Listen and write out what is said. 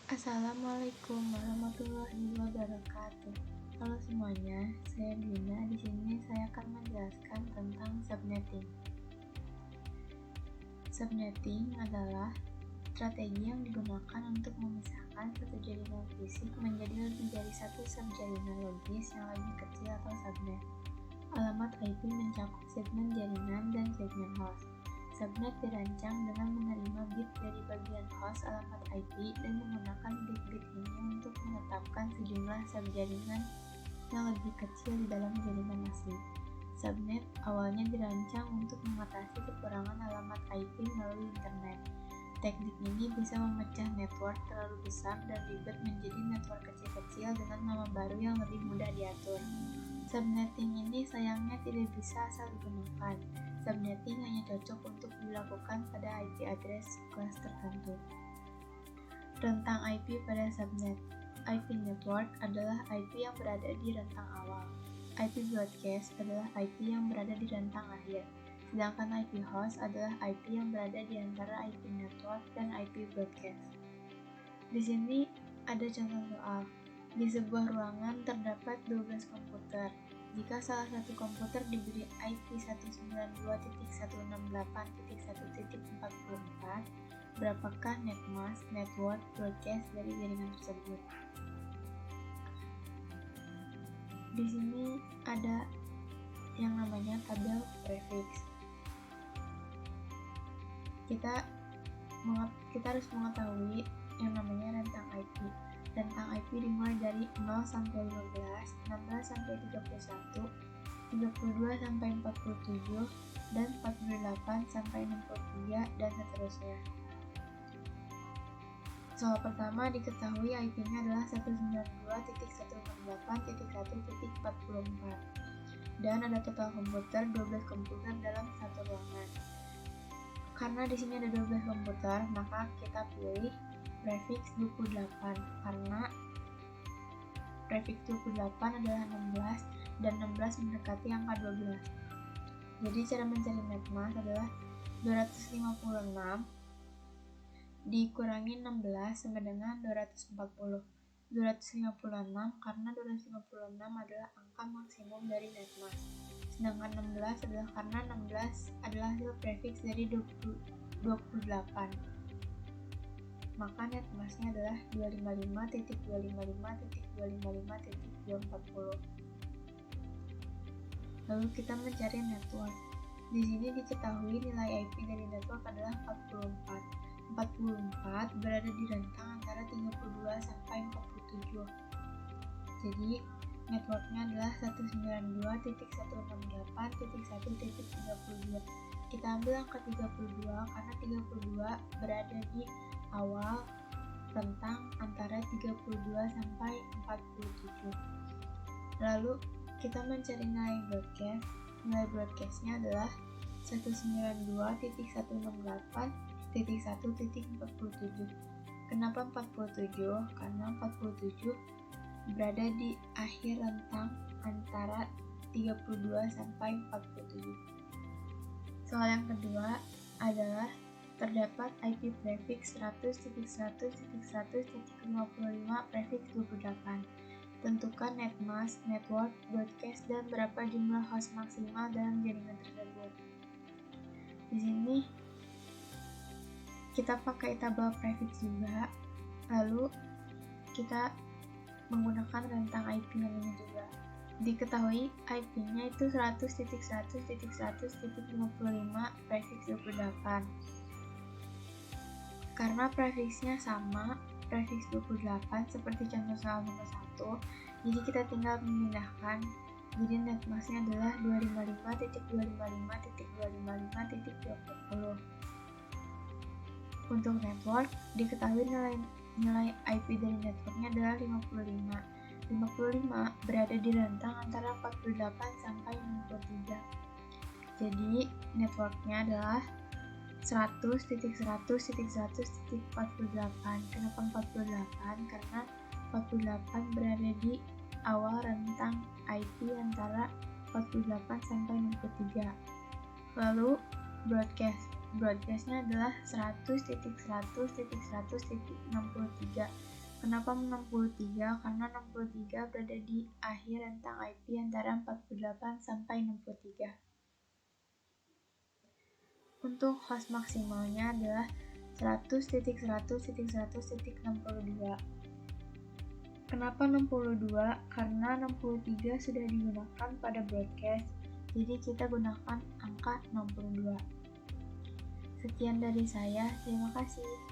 Assalamualaikum warahmatullahi wabarakatuh. Halo semuanya, saya Dina. Di sini saya akan menjelaskan tentang subnetting. Subnetting adalah strategi yang digunakan untuk memisahkan satu jaringan fisik menjadi lebih dari satu subjaringan logis yang lebih kecil atau subnet. Alamat IP mencakup segmen jaringan dan segmen host. Subnet dirancang dengan menerima bit dari bagian host alamat IP dan menggunakan bit-bit ini untuk menetapkan sejumlah subjaringan yang lebih kecil di dalam jaringan asli. Subnet awalnya dirancang untuk mengatasi kekurangan alamat IP melalui internet. Teknik ini bisa memecah network terlalu besar dan ribet menjadi network kecil-kecil dengan nama baru yang lebih mudah diatur. Subnetting ini sayangnya tidak bisa asal digunakan. Subnetting hanya cocok untuk dilakukan pada IP address kelas tertentu. Rentang IP pada subnet. IP network adalah IP yang berada di rentang awal. IP broadcast adalah IP yang berada di rentang akhir. Sedangkan IP host adalah IP yang berada di antara IP network dan IP broadcast. Di sini ada contoh soal. Di sebuah ruangan terdapat 12 komputer. Jika salah satu komputer diberi IP 192.168.1.44, berapakah netmask, network, broadcast dari jaringan tersebut? Di sini ada yang namanya tabel prefix. Kita harus mengetahui yang namanya rentang IP. Rentang IP dimulai dari 0 sampai 15, 16 sampai 31, 32 sampai 47, dan 48 sampai 63, dan seterusnya. Soal pertama diketahui IP-nya adalah 192.168.1.44 dan ada total komputer 12 komputer dalam satu ruangan. Karena di sini ada 12 komputer, maka kita pilih prefix 28 karena prefix 28 adalah 16 dan 16 mendekati angka 12. Jadi cara mencari netmask adalah 256 dikurangi 16 sama dengan 240. 256 karena 256 adalah angka maksimum dari netmask. Sedangkan 16 adalah karena 16 adalah hasil prefix dari 28. Maka netmasknya adalah 255.255.255.240. Lalu kita mencari network. Di sini diketahui nilai IP dari network adalah 44. 44 berada di rentang antara 32 sampai 47. Jadi networknya adalah 192.168.1.32. Kita ambil angka 32 karena 32 berada di awal rentang antara 32 sampai 47. Lalu kita mencari nilai broadcast. Nilai broadcastnya adalah 192.168.1.47. Kenapa 47? Karena 47 berada di akhir rentang antara 32 sampai 47. Soal yang kedua adalah terdapat IP prefix 100.100.100.55 prefix 28. Tentukan netmask, network, broadcast, dan berapa jumlah host maksimal dalam jaringan tersebut. Di sini kita pakai tabel prefix juga, lalu kita menggunakan rentang IP yang ini juga. Diketahui IP-nya itu 100.100.100.55 prefix 28. Karena prefixnya sama, prefix 28 seperti contoh soal nomor 1, jadi kita tinggal memindahkan. Jadi netmasknya adalah 255.255.255.20. Untuk network, diketahui nilai IP dari networknya adalah 55. 55 berada di rentang antara 48 sampai 63. Jadi networknya adalah 100.100.100.48. Kenapa 48? Karena 48 berada di awal rentang IP antara 48 sampai 63. Lalu broadcastnya adalah 100.100.100.63. Kenapa 63? Karena 63 berada di akhir rentang IP antara 48 sampai 63. Untuk host maksimalnya adalah 100.100.100.62. Kenapa 62? Karena 63 sudah digunakan pada broadcast, jadi kita gunakan angka 62. Sekian dari saya, terima kasih.